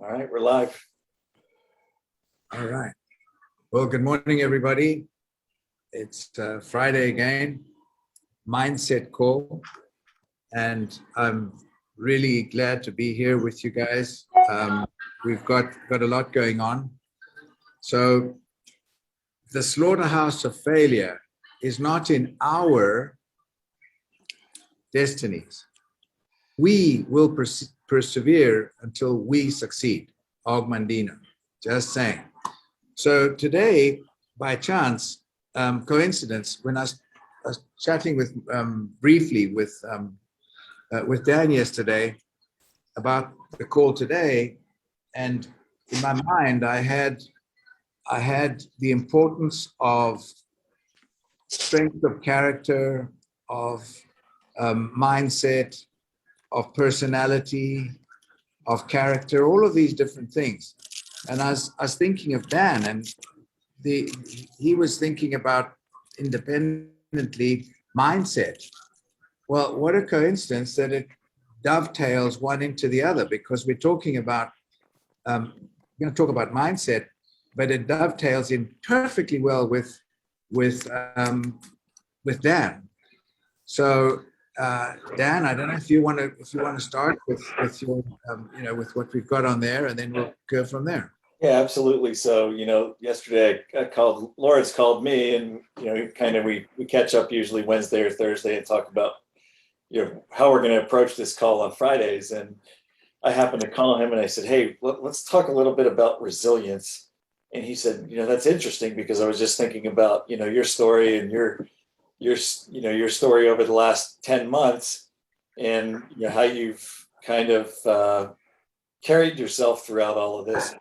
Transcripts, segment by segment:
All right, we're live. All right. Well, good morning, everybody. It's Friday again, Mindset Call, and I'm really glad to be here with you guys. We've got a lot going on. So the slaughterhouse of failure is not in our destinies. We will persevere until we succeed. Og Mandino, just saying. So today, by chance, coincidence, when I was chatting with briefly with Dan yesterday about the call today, and in my mind, I had the importance of strength of character, of mindset, of personality, of character, all of these different things. And I was thinking of Dan, and he was thinking about independently mindset. Well, what a coincidence that it dovetails one into the other, because we're talking about, we're going to talk about mindset, but it dovetails in perfectly well with Dan. So Dan, I don't know if you want to start with your with what we've got on there, and then we'll go from there. Yeah, absolutely. So, yesterday Lawrence called me, and, we catch up usually Wednesday or Thursday and talk about, how we're going to approach this call on Fridays. And I happened to call him and I said, hey, let's talk a little bit about resilience. And he said, that's interesting, because I was just thinking about, your story and your story over the last 10 months, and how you've kind of carried yourself throughout all of this.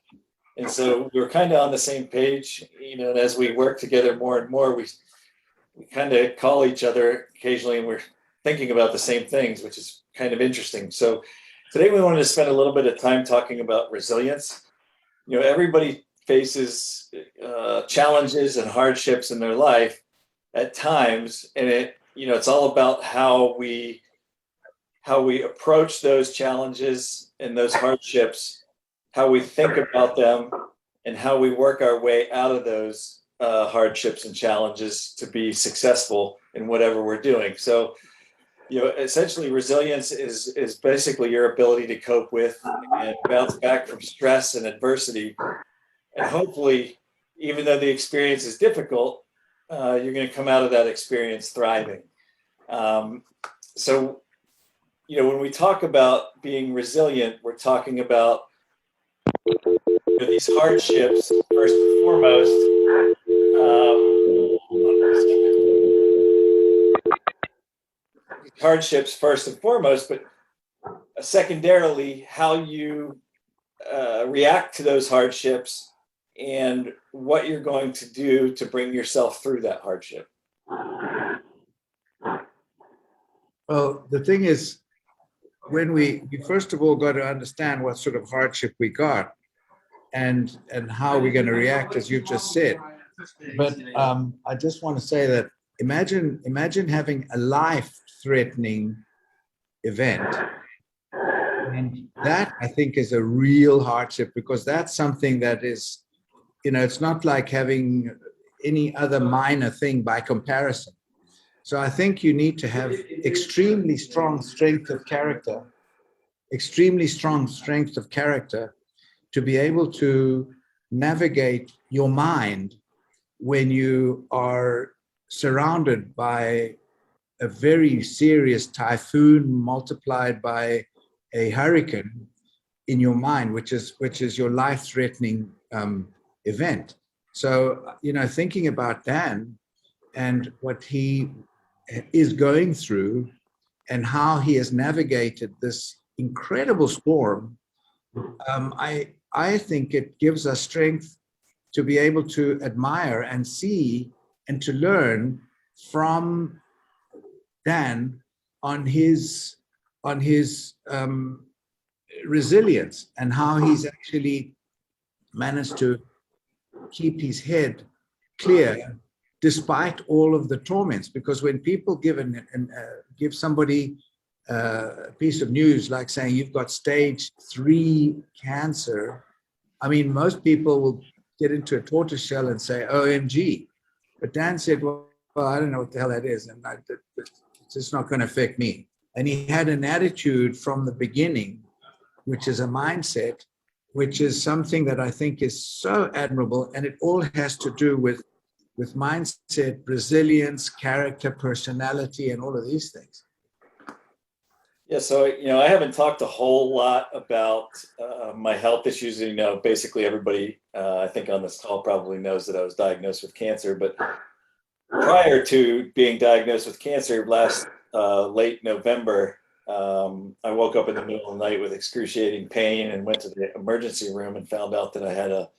And so we're kind of on the same page, and as we work together more and more, we kind of call each other occasionally, and we're thinking about the same things, which is kind of interesting. So today we wanted to spend a little bit of time talking about resilience. Everybody faces challenges and hardships in their life at times, and it's all about how we approach those challenges and those hardships, how we think about them, and how we work our way out of those hardships and challenges to be successful in whatever we're doing. So, essentially resilience is basically your ability to cope with and bounce back from stress and adversity. And hopefully, even though the experience is difficult, you're going to come out of that experience thriving. So, when we talk about being resilient, we're talking about these hardships first and foremost. Hardships first and foremost, but secondarily, how you react to those hardships and what you're going to do to bring yourself through that hardship. Well, the thing is, when we first of all got to understand what sort of hardship we got, and how we're going to react, as you just said. But I just want to say that imagine having a life-threatening event, and that, I think, is a real hardship, because that's something that is, it's not like having any other minor thing by comparison. So I think you need to have extremely strong strength of character to be able to navigate your mind when you are surrounded by a very serious typhoon multiplied by a hurricane in your mind, which is your life-threatening event. So, thinking about Dan and what he is going through and how he has navigated this incredible storm, I think it gives us strength to be able to admire and see and to learn from Dan on his resilience, and how he's actually managed to keep his head clear despite all of the torments. Because when people give somebody piece of news like saying you've got stage 3 cancer, I mean, most people will get into a tortoise shell and say, OMG. But Dan said, well, I don't know what the hell that is. And it's just not going to affect me. And he had an attitude from the beginning, which is a mindset, which is something that I think is so admirable. And it all has to do with mindset, resilience, character, personality, and all of these things. Yeah, so I haven't talked a whole lot about my health issues. Basically everybody I think on this call probably knows that I was diagnosed with cancer. But prior to being diagnosed with cancer last late November, I woke up in the middle of the night with excruciating pain and went to the emergency room and found out that I had a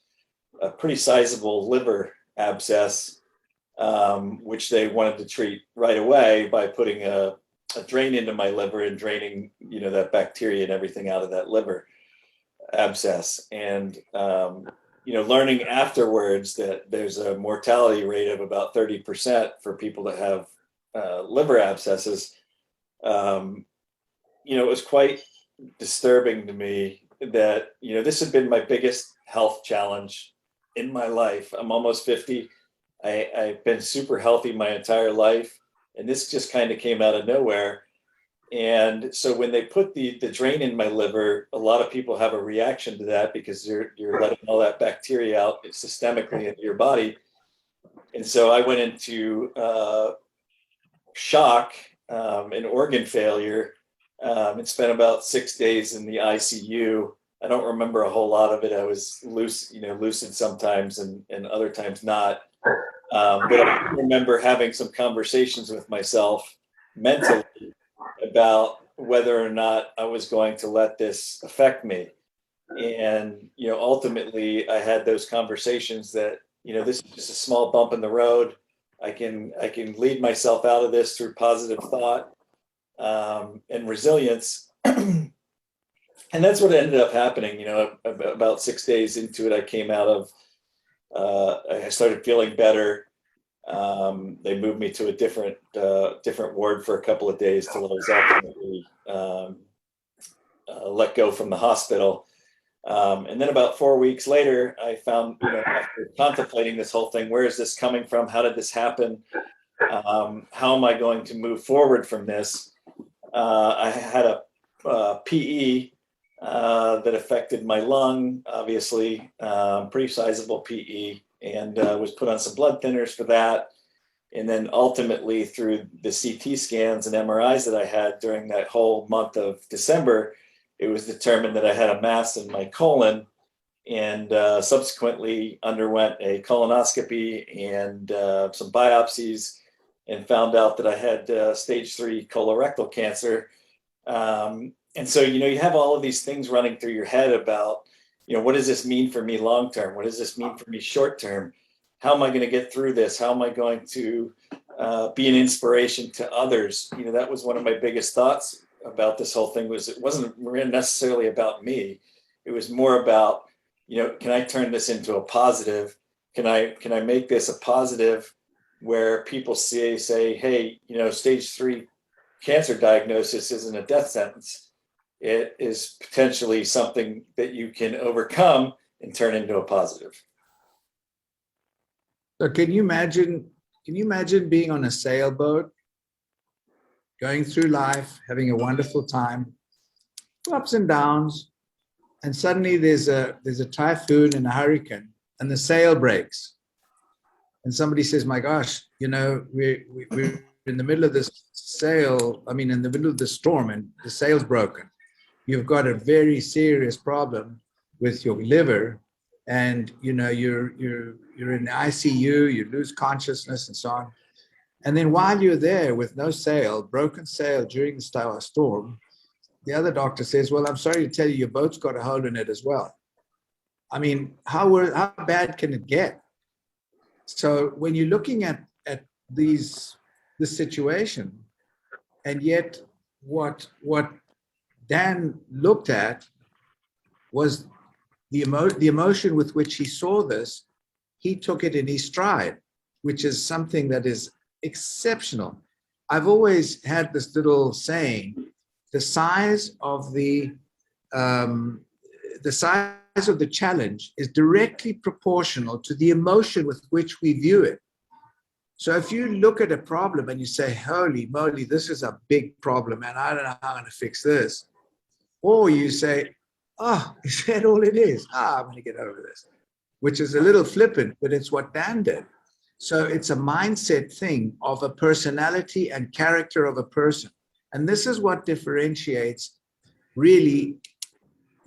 pretty sizable liver abscess, which they wanted to treat right away by putting a drain into my liver and draining, that bacteria and everything out of that liver abscess. And, learning afterwards that there's a mortality rate of about 30% for people that have liver abscesses. It was quite disturbing to me that, this had been my biggest health challenge in my life. I'm almost 50. I've been super healthy my entire life. And this just kind of came out of nowhere. And so when they put the drain in my liver, a lot of people have a reaction to that because you're letting all that bacteria out systemically into your body. And so I went into shock and organ failure and spent about 6 days in the ICU. I don't remember a whole lot of it. I was lucid sometimes and other times not. But I remember having some conversations with myself mentally about whether or not I was going to let this affect me. And, ultimately I had those conversations that, this is just a small bump in the road. I can lead myself out of this through positive thought and resilience. And that's what ended up happening. About 6 days into it, I came out of, I started feeling better. They moved me to a different ward for a couple of days till I was ultimately let go from the hospital. And then about 4 weeks later, I found, after contemplating this whole thing, where is this coming from? How did this happen? How am I going to move forward from this? I had a PE that affected my lung, obviously, pretty sizable PE, and was put on some blood thinners for that. And then ultimately through the CT scans and MRIs that I had during that whole month of December, it was determined that I had a mass in my colon, and subsequently underwent a colonoscopy and some biopsies and found out that I had stage 3 colorectal cancer. And so, you have all of these things running through your head about, what does this mean for me long term? What does this mean for me short term? How am I going to get through this? How am I going to be an inspiration to others? That was one of my biggest thoughts about this whole thing. Was it wasn't necessarily about me. It was more about, can I turn this into a positive? Can I make this a positive where people say, hey, stage 3 cancer diagnosis isn't a death sentence. It is potentially something that you can overcome and turn into a positive. So can you imagine being on a sailboat, going through life, having a wonderful time, ups and downs, and suddenly there's a typhoon and a hurricane and the sail breaks. And somebody says, my gosh, we're in the middle of this in the middle of the storm, and the sail's broken. You've got a very serious problem with your liver, and you're in the ICU, you lose consciousness and so on. And then while you're there with no sail, broken sail during the storm, the other doctor says, well, I'm sorry to tell you, your boat's got a hole in it as well. I mean, how bad can it get? So when you're looking at this situation, and yet what Dan looked at was the emotion with which he saw this. He took it in his stride, which is something that is exceptional. I've always had this little saying the size of the size of the challenge is directly proportional to the emotion with which we view it. So if you look at a problem and you say, holy moly, this is a big problem and I don't know how I'm going to fix this. Or you say, oh, is that all it is? I'm going to get over this, which is a little flippant, but it's what Dan did. So it's a mindset thing of a personality and character of a person. And this is what differentiates really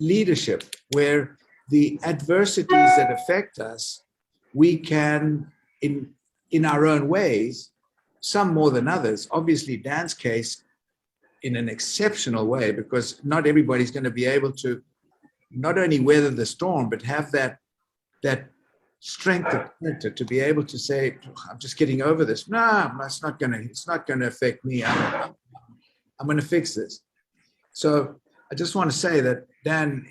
leadership, where the adversities that affect us, we can, in our own ways, some more than others. Obviously, Dan's case, in an exceptional way, because not everybody's going to be able to not only weather the storm, but have that strength of character to be able to say, I'm just getting over this. No, it's not going to affect me. I'm going to fix this. So I just want to say that, Dan,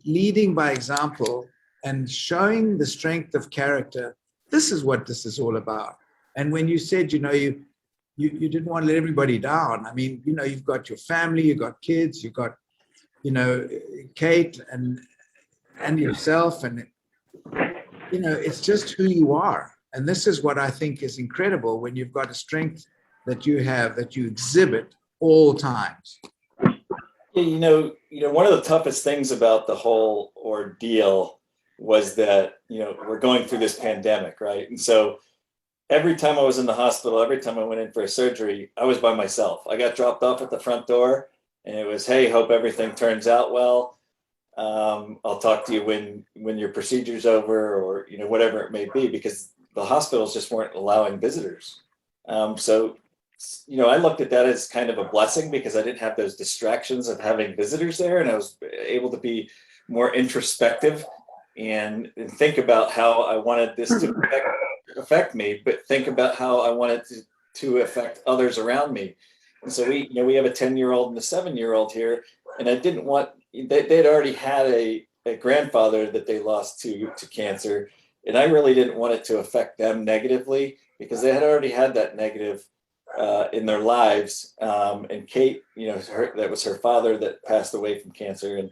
leading by example and showing the strength of character, this is what this is all about. And when you said, you didn't want to let everybody down. I mean, you've got your family, you've got kids, you've got, Kate and yourself, and it's just who you are. And this is what I think is incredible when you've got a strength that you have, that you exhibit all times. Yeah, one of the toughest things about the whole ordeal was that, we're going through this pandemic, right? And so every time I was in the hospital, every time I went in for a surgery, I was by myself. I got dropped off at the front door and it was, hey, hope everything turns out well. I'll talk to you when your procedure's over, or, whatever it may be, because the hospitals just weren't allowing visitors. So I looked at that as kind of a blessing, because I didn't have those distractions of having visitors there, and I was able to be more introspective and think about how I wanted this to affect me, but think about how I wanted to affect others around me. And so we have a 10-year-old and a 7-year-old here, and I didn't want, they'd already had a grandfather that they lost to cancer, and I really didn't want it to affect them negatively, because they had already had that negative in their lives. And Kate, that was her father that passed away from cancer.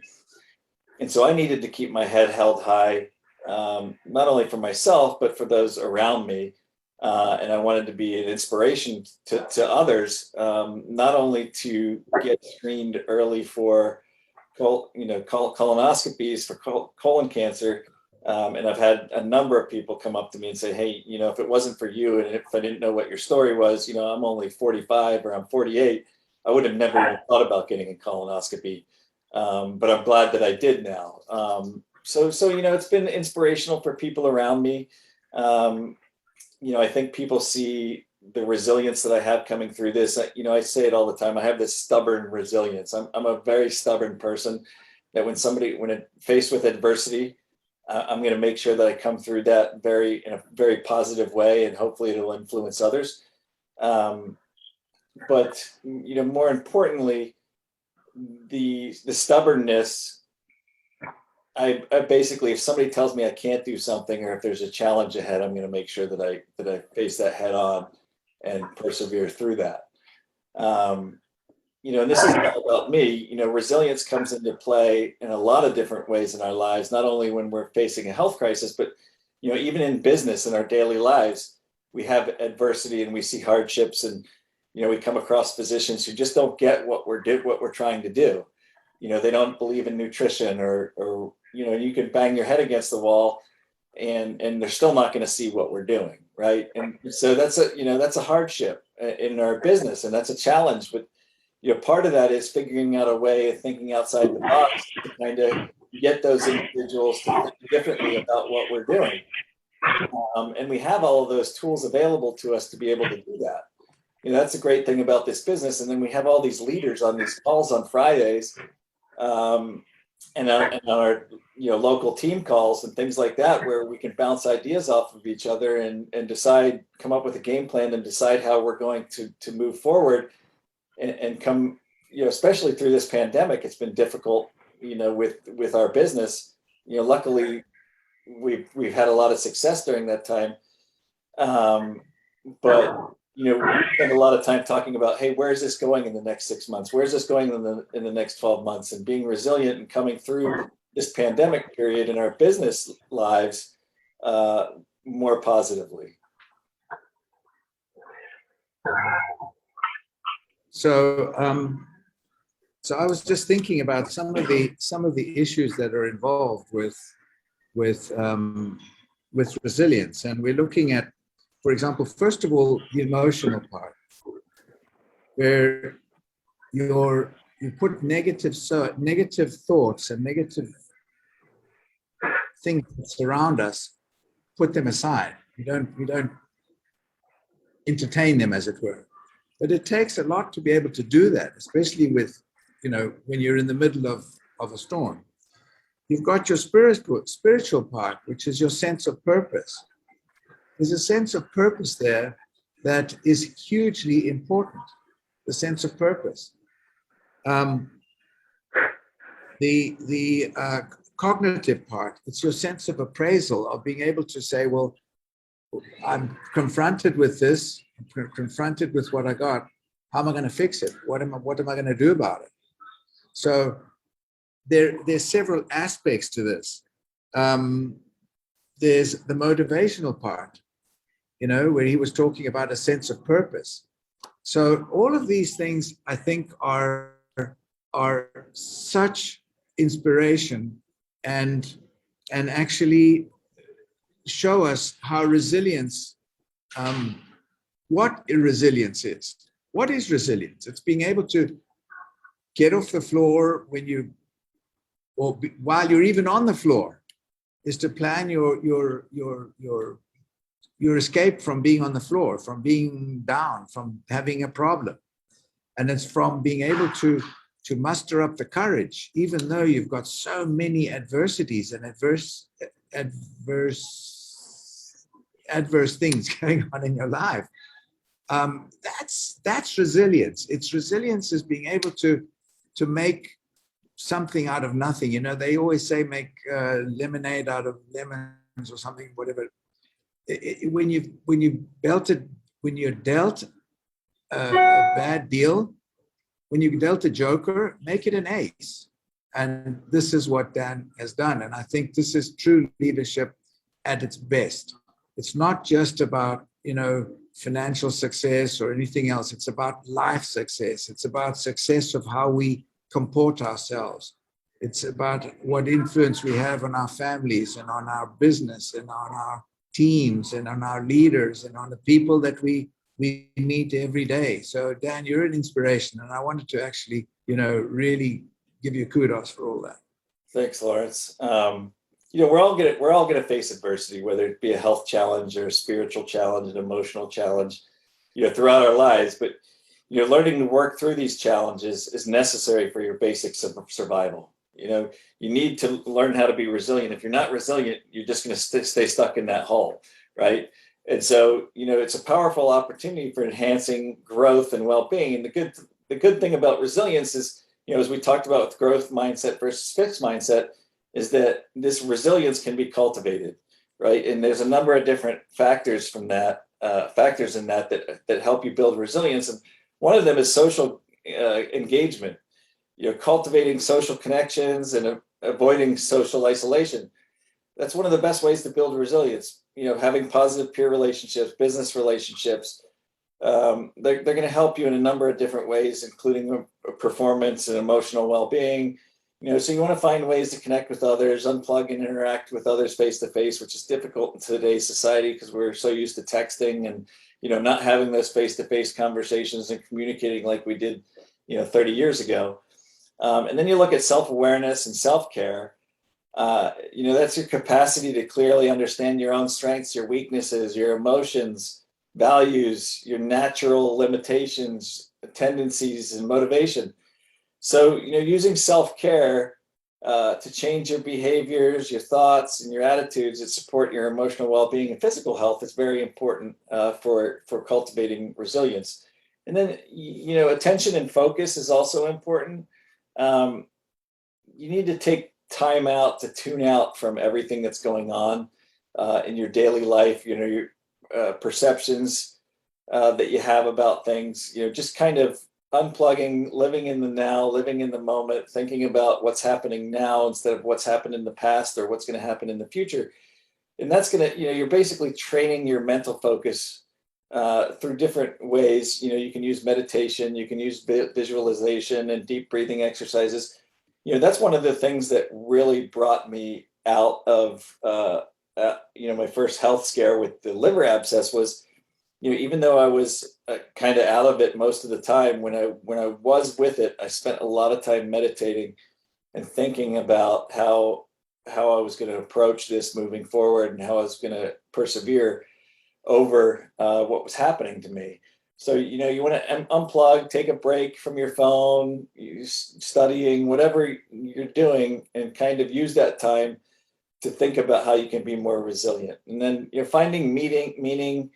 And so I needed to keep my head held high, not only for myself, but for those around me. And I wanted to be an inspiration to others, not only to get screened early for colonoscopies for colon cancer. And I've had a number of people come up to me and say, hey, if it wasn't for you, and if I didn't know what your story was, I'm only 45 or I'm 48, I would have never even thought about getting a colonoscopy. But I'm glad that I did now. So it's been inspirational for people around me. I think people see the resilience that I have coming through this. I say it all the time. I have this stubborn resilience. I'm a very stubborn person, that when faced with adversity, I'm going to make sure that I come through that in a very positive way, and hopefully it'll influence others. But more importantly, the stubbornness. I basically, if somebody tells me I can't do something, or if there's a challenge ahead, I'm going to make sure that I face that head on and persevere through that. And this is not about me. Resilience comes into play in a lot of different ways in our lives, not only when we're facing a health crisis, but even in business, in our daily lives, we have adversity and we see hardships, and we come across physicians who just don't get what we're trying to do. They don't believe in nutrition, or you can bang your head against the wall and they're still not going to see what we're doing, right? And so that's a hardship in our business, and that's a challenge. But part of that is figuring out a way of thinking outside the box to kind of get those individuals to think differently about what we're doing. And we have all of those tools available to us to be able to do that. That's a great thing about this business. And then we have all these leaders on these calls on Fridays, and on our local team calls and things like that, where we can bounce ideas off of each other and come up with a game plan and decide how we're going to move forward and come, especially through this pandemic. It's been difficult, with our business. Luckily we've had a lot of success during that time. But we spend a lot of time talking about, hey, where is this going in the next 6 months? Where's this going in the next 12 months? And being resilient and coming through this pandemic period in our business lives more positively. So, so I was just thinking about some of the issues that are involved with resilience, and we're looking at, for example, first of all, the emotional part, where you put negative thoughts and negative things that surround us, put them aside. We don't entertain them, as it were. But it takes a lot to be able to do that, especially with, when you're in the middle of a storm. You've got your spiritual part, which is your sense of purpose. There's a sense of purpose there that is hugely important, the sense of purpose. The cognitive part, it's your sense of appraisal, of being able to say, well, I'm confronted with this, confronted with what I got. How am I going to fix it? What am I going to do about it? So there's several aspects to this. There's the motivational part, where he was talking about a sense of purpose. So all of these things, I think, are such inspiration and actually show us how resilience, what resilience is. What is resilience? It's being able to get off the floor while you're even on the floor, is to plan your escape from being on the floor, from being down, from having a problem. And it's from being able to muster up the courage, even though you've got so many adversities and adverse things going on in your life. That's resilience. It's resilience is being able to make something out of nothing. They always say make lemonade out of lemons or something, whatever. When you're dealt a bad deal, when you dealt a joker, make it an ace. And this is what Dan has done. And I think this is true leadership at its best. It's not just about, financial success or anything else. It's about life success. It's about success of how we comport ourselves. It's about what influence we have on our families and on our business and on our teams and on our leaders and on the people that we meet every day. So Dan, you're an inspiration, and I wanted to actually, really give you kudos for all that. Thanks, Lawrence. We're all gonna face adversity, whether it be a health challenge or a spiritual challenge, an emotional challenge, throughout our lives. But learning to work through these challenges is necessary for your basics of survival. You need to learn how to be resilient. If you're not resilient, you're just going to stay stuck in that hole, right? And so, it's a powerful opportunity for enhancing growth and well-being. And the good thing about resilience is, as we talked about with growth mindset versus fixed mindset, is that this resilience can be cultivated, right? And there's a number of different factors from that, factors in that help you build resilience. And one of them is social engagement. Cultivating social connections and avoiding social isolation. That's one of the best ways to build resilience. Having positive peer relationships, business relationships, they're going to help you in a number of different ways, including performance and emotional well-being. So you want to find ways to connect with others, unplug and interact with others face to face, which is difficult in today's society because we're so used to texting and, not having those face to face conversations and communicating like we did, 30 years ago. And then you look at self-awareness and self-care. That's your capacity to clearly understand your own strengths, your weaknesses, your emotions, values, your natural limitations, tendencies, and motivation. So, using self-care to change your behaviors, your thoughts, and your attitudes that support your emotional well-being and physical health is very important for cultivating resilience. And then, attention and focus is also important. You need to take time out to tune out from everything that's going on in your daily life, your perceptions, that you have about things, just kind of unplugging, living in the now, living in the moment, thinking about what's happening now instead of what's happened in the past or what's going to happen in the future. And that's going to, you're basically training your mental focus through different ways. You can use meditation, you can use visualization and deep breathing exercises. That's one of the things that really brought me out of, my first health scare with the liver abscess was, even though I was kind of out of it most of the time, when I was with it, I spent a lot of time meditating and thinking about how I was going to approach this moving forward and how I was going to persevere over what was happening to me. So, you want to unplug, take a break from your phone, studying, whatever you're doing, and kind of use that time to think about how you can be more resilient. And then finding meaning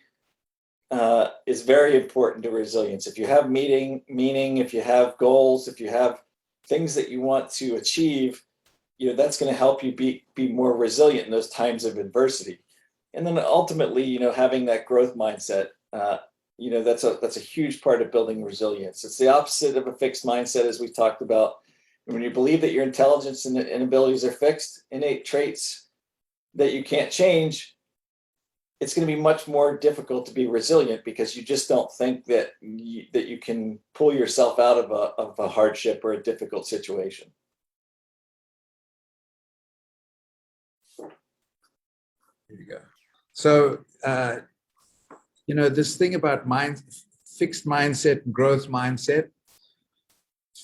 is very important to resilience. If you have meaning, if you have goals, if you have things that you want to achieve, that's going to help you be more resilient in those times of adversity. And then ultimately, having that growth mindset, that's a huge part of building resilience. It's the opposite of a fixed mindset, as we talked about. When you believe that your intelligence and abilities are fixed, innate traits that you can't change, it's going to be much more difficult to be resilient because you just don't think that you can pull yourself out of a hardship or a difficult situation. There you go. So, this thing about fixed mindset and growth mindset.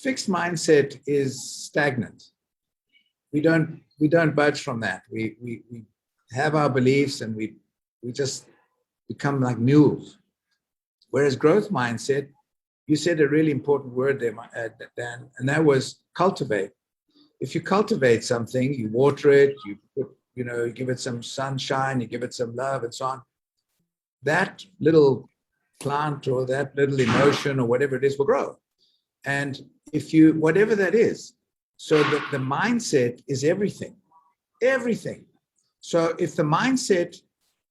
Fixed mindset is stagnant. We don't budge from that. We have our beliefs and we just become like mules. Whereas growth mindset, you said a really important word there, Dan, and that was cultivate. If you cultivate something, you water it, you give it some sunshine, you give it some love and so on, that little plant or that little emotion or whatever it is will grow. And whatever that is, so that the mindset is everything. So if the mindset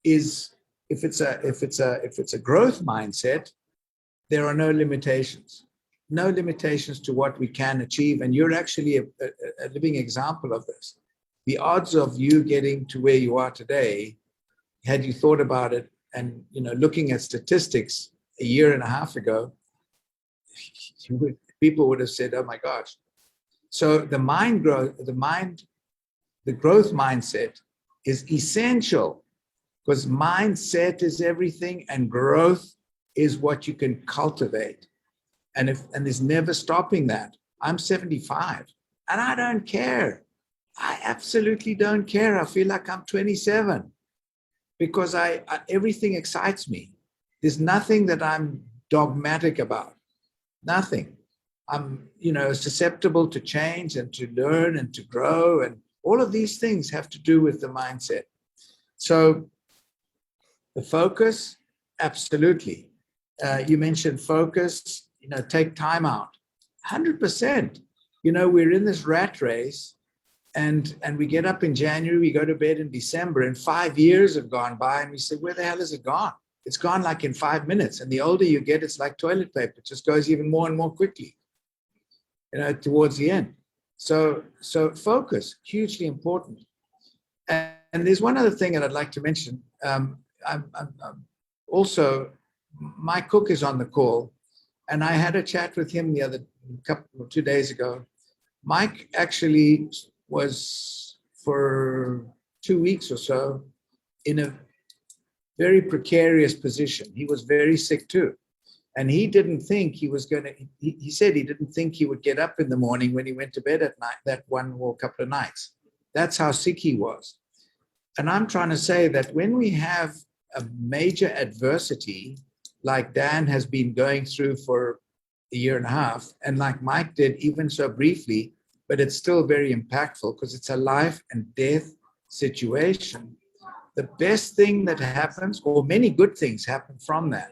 is, if it's a growth mindset, there are no limitations to what we can achieve. And you're actually a living example of this. The odds of you getting to where you are today, had you thought about it and, looking at statistics a year and a half ago, people would have said, oh my gosh. So the growth mindset is essential, because mindset is everything and growth is what you can cultivate. And there's never stopping that. I'm 75 and I don't care. I absolutely don't care. I feel like I'm 27 because everything excites me. There's nothing that I'm dogmatic about. Nothing. I'm, susceptible to change and to learn and to grow. And all of these things have to do with the mindset. So the focus, absolutely. You mentioned focus, take time out. 100%. We're in this rat race and we get up in January, we go to bed in December, and 5 years have gone by and we say, where the hell has it gone? It's gone like in 5 minutes. And the older you get, it's like toilet paper. It just goes even more and more quickly, towards the end. So focus, hugely important. And there's one other thing that I'd like to mention. I'm also, Mike Cook is on the call, and I had a chat with him 2 days ago. Mike actually was for 2 weeks or so in a very precarious position. He was very sick too. And he didn't think he was going to, he said he didn't think he would get up in the morning when he went to bed at night, that one or couple of nights. That's how sick he was. And I'm trying to say that when we have a major adversity, like Dan has been going through for a year and a half, and like Mike did, even so briefly, but it's still very impactful because it's a life and death situation. The best thing that happens, or many good things happen from that,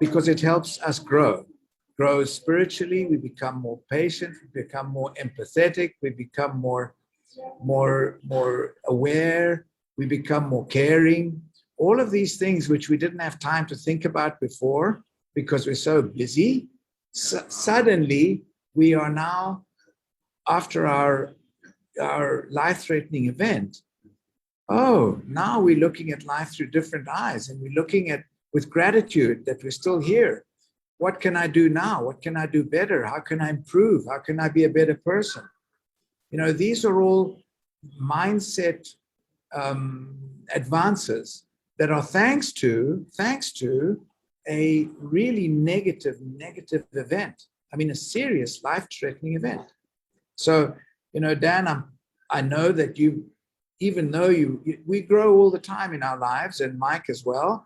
because it helps us grow spiritually. We become more patient, we become more empathetic, we become more aware, we become more caring. all of these things which we didn't have time to think about before because we're so busy, suddenly we are now, after our life-threatening event, oh, now we're looking at life through different eyes, and we're looking at with gratitude that we're still here. What can I do now? What can I do better? How can I improve? How can I be a better person? These are all mindset advances that are thanks to a really negative event. I mean, a serious life-threatening event. So, Dan, I know that even though we grow all the time in our lives, and Mike as well,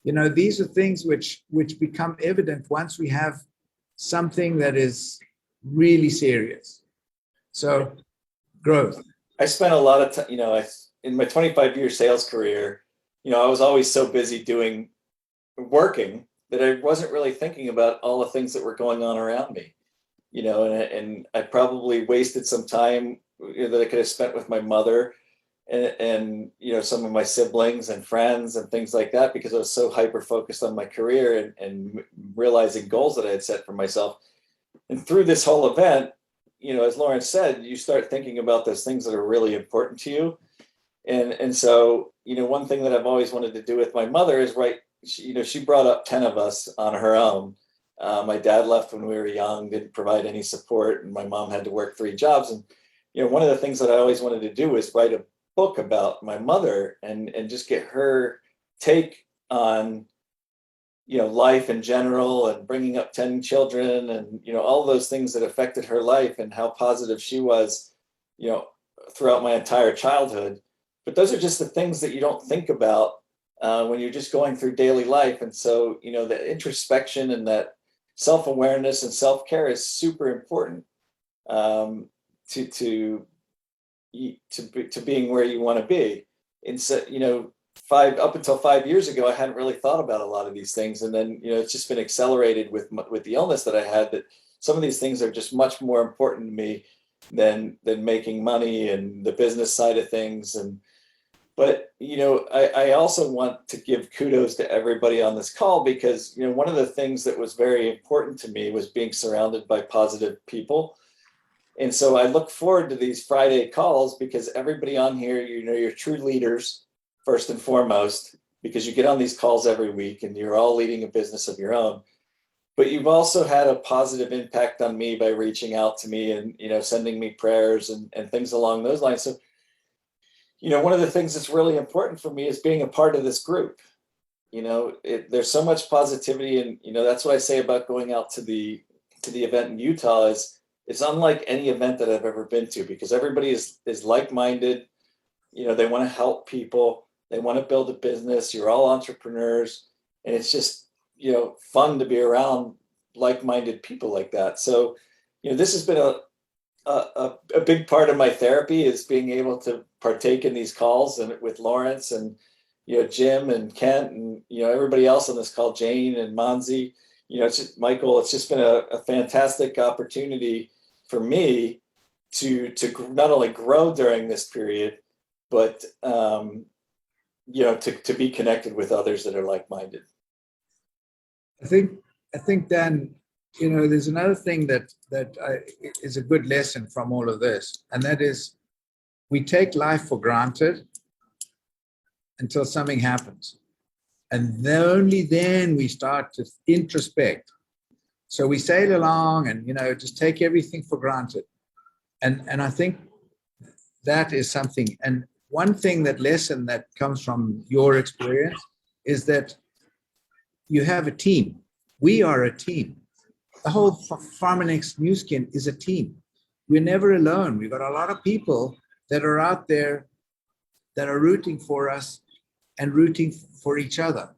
these are things which become evident once we have something that is really serious. So, growth. I spent a lot of time, in my 25-year sales career, I was always so busy working that I wasn't really thinking about all the things that were going on around me, and I probably wasted some time that I could have spent with my mother and some of my siblings and friends and things like that, because I was so hyper focused on my career and realizing goals that I had set for myself. And through this whole event, as Lawrence said, you start thinking about those things that are really important to you. And so, one thing that I've always wanted to do with my mother is write. She brought up 10 of us on her own. My dad left when we were young, didn't provide any support, and my mom had to work 3 jobs. And one of the things that I always wanted to do was write a book about my mother and just get her take on life in general, and bringing up 10 children, and all those things that affected her life, and how positive she was throughout my entire childhood. But those are just the things that you don't think about when you're just going through daily life. And so the introspection and that self-awareness and self-care is super important to being where you want to be. And so up until 5 years ago, I hadn't really thought about a lot of these things. And then it's just been accelerated with the illness that I had, that some of these things are just much more important to me than making money and the business side of things. But I also want to give kudos to everybody on this call, because one of the things that was very important to me was being surrounded by positive people. And so I look forward to these Friday calls, because everybody on here, you're true leaders first and foremost, because you get on these calls every week and you're all leading a business of your own. But you've also had a positive impact on me by reaching out to me and sending me prayers and things along those lines. So one of the things that's really important for me is being a part of this group. There's so much positivity, and that's what I say about going out to the event in Utah is it's unlike any event that I've ever been to, because everybody is like-minded. They want to help people, they want to build a business. You're all entrepreneurs, and it's just fun to be around like-minded people like that. So this has been a big part of my therapy, is being able to partake in these calls, and with Lawrence and Jim and Kent and everybody else on this call, Jane and Monzi, it's just Michael. It's just been a fantastic opportunity for me to not only grow during this period, but to be connected with others that are like-minded. I think Dan, there's another thing that is a good lesson from all of this, and that is we take life for granted until something happens, and only then we start to introspect. So we sail along and just take everything for granted, and I think that is something. And one lesson that comes from your experience is that you have a team. We are a team. The whole Pharmanex Nu Skin is a team. We're never alone. We've got a lot of people that are out there that are rooting for us and rooting for each other.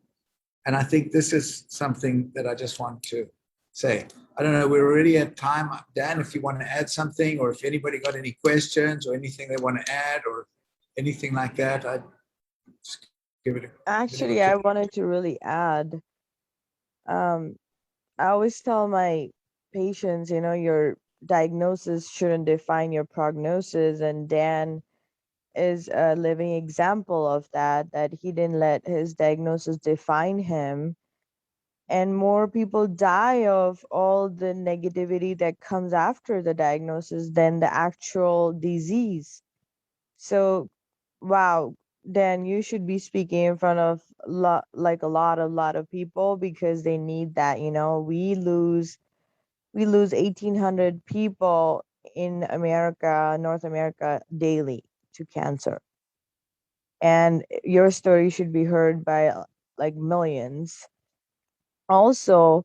And I think this is something that I just want to say. I don't know, we're already at time. Dan, if you want to add something, or if anybody got any questions or anything they want to add or anything like that, I'd just give it a... Actually, I wanted to really add, I always tell my patients, your diagnosis shouldn't define your prognosis. And Dan is a living example of that, that he didn't let his diagnosis define him. And more people die of all the negativity that comes after the diagnosis than the actual disease. So, wow, Dan, you should be speaking in front of like a lot of people, because they need that. We lose 1,800 people in America, North America, daily to cancer. And your story should be heard by like millions. Also,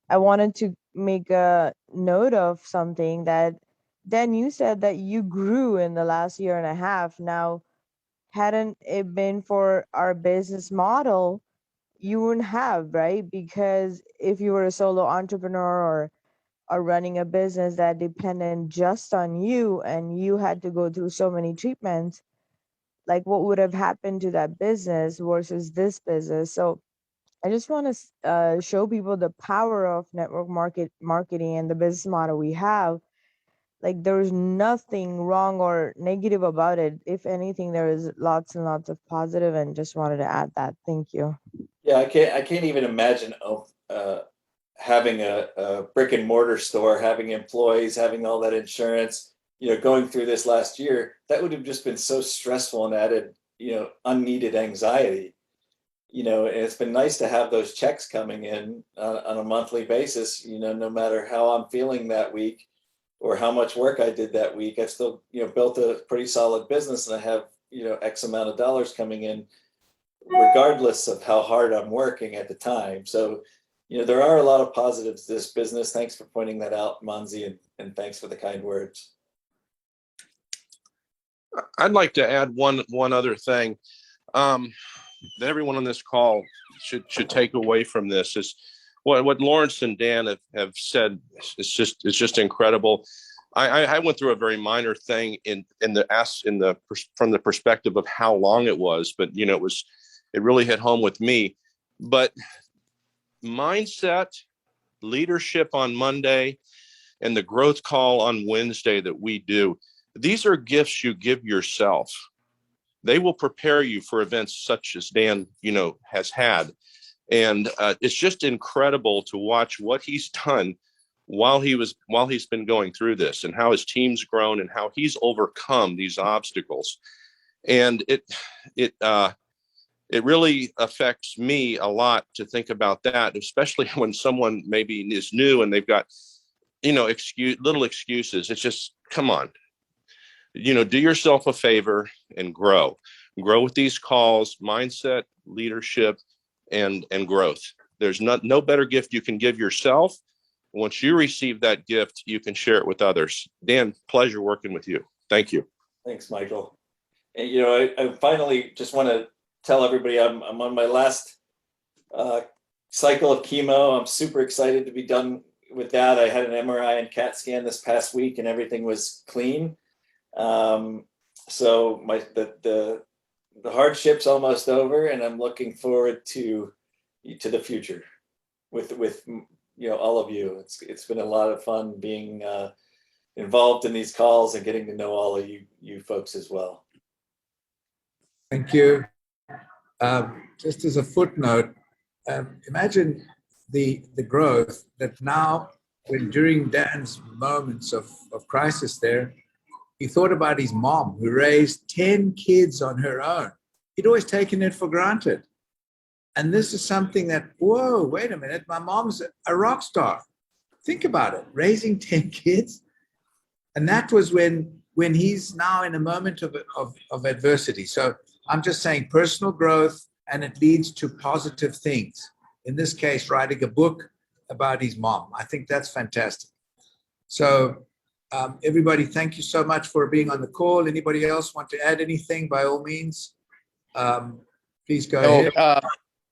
I wanted to make a note of something that then you said that you grew in the last year and a half. Now, hadn't it been for our business model, you wouldn't have, right? Because if you were a solo entrepreneur or running a business that depended just on you and you had to go through so many treatments, like what would have happened to that business versus this business? So I just want to show people the power of network marketing and the business model we have. Like there's nothing wrong or negative about it. If anything, there is lots and lots of positive, and just wanted to add that. Thank you. Yeah, I can't even imagine having a brick and mortar store, having employees, having all that insurance, going through this last year. That would have just been so stressful and added, unneeded anxiety. And it's been nice to have those checks coming in on a monthly basis, no matter how I'm feeling that week or how much work I did that week. I still, built a pretty solid business, and I have, X amount of dollars coming in regardless of how hard I'm working at the time. So, there are a lot of positives to this business. Thanks for pointing that out, Manzi, and thanks for the kind words. I'd like to add one other thing that everyone on this call should take away from this is what Lawrence and Dan have said. It's just incredible. I went through a very minor thing from the perspective of how long it was, but it really hit home with me. But mindset, leadership on Monday, and the growth call on Wednesday that we do, these are gifts you give yourself. They will prepare you for events such as Dan, has had. And it's just incredible to watch what he's done while he's been going through this, and how his team's grown and how he's overcome these obstacles. And it really affects me a lot to think about that, especially when someone maybe is new and they've got, little excuses. It's just, come on, do yourself a favor and grow with these calls, mindset, leadership, and growth. There's no better gift you can give yourself. Once you receive that gift, you can share it with others. Dan, pleasure working with you. Thank you. Thanks, Michael. And, I finally just want to tell everybody I'm on my last cycle of chemo. I'm super excited to be done with that. I had an MRI and CAT scan this past week, and everything was clean. So the hardship's almost over, and I'm looking forward to the future with all of you. It's been a lot of fun being involved in these calls and getting to know all of you folks as well. Thank you. Just as a footnote, imagine the growth that now, when during Dan's moments of crisis there, he thought about his mom, who raised 10 kids on her own. He'd always taken it for granted. And this is something that, whoa, wait a minute, my mom's a rock star. Think about it, raising 10 kids. And that was when he's now in a moment of adversity. So I'm just saying personal growth, and it leads to positive things. In this case, writing a book about his mom. I think that's fantastic. So everybody, thank you so much for being on the call. Anybody else want to add anything? By all means, please go ahead.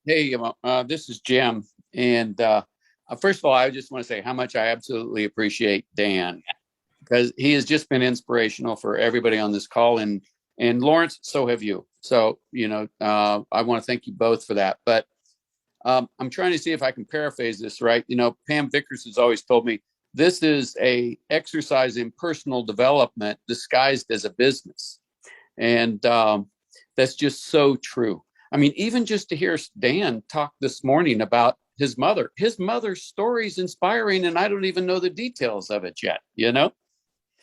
Hey, this is Jim. And first of all, I just want to say how much I absolutely appreciate Dan, because he has just been inspirational for everybody on this call. And Lawrence, so have you. So, I want to thank you both for that. But I'm trying to see if I can paraphrase this right. Pam Vickers has always told me this is a exercise in personal development disguised as a business. And that's just so true. I mean, even just to hear Dan talk this morning about his mother's story is inspiring, and I don't even know the details of it yet, you know?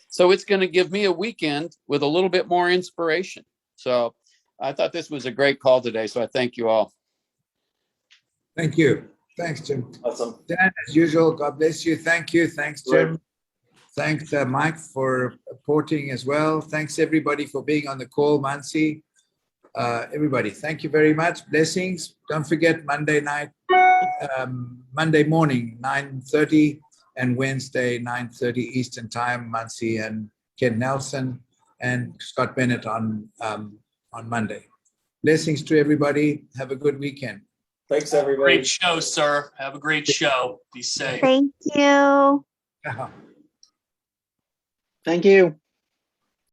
So it's going to give me a weekend with a little bit more inspiration. So I thought this was a great call today. So I thank you all. Thank you. Thanks, Jim. Awesome. Dan, as usual, God bless you. Thank you. Thanks, Jim. Thanks, Mike, for reporting as well. Thanks, everybody, for being on the call. Mansi, everybody, thank you very much. Blessings. Don't forget Monday night, Monday morning, 9:30, and Wednesday, 9:30 Eastern Time, Mansi and Ken Nelson and Scott Bennett on Monday. Blessings to everybody. Have a good weekend. Thanks, everybody. Great show, sir. Have a great show. Be safe. Thank you. Yeah. Thank you.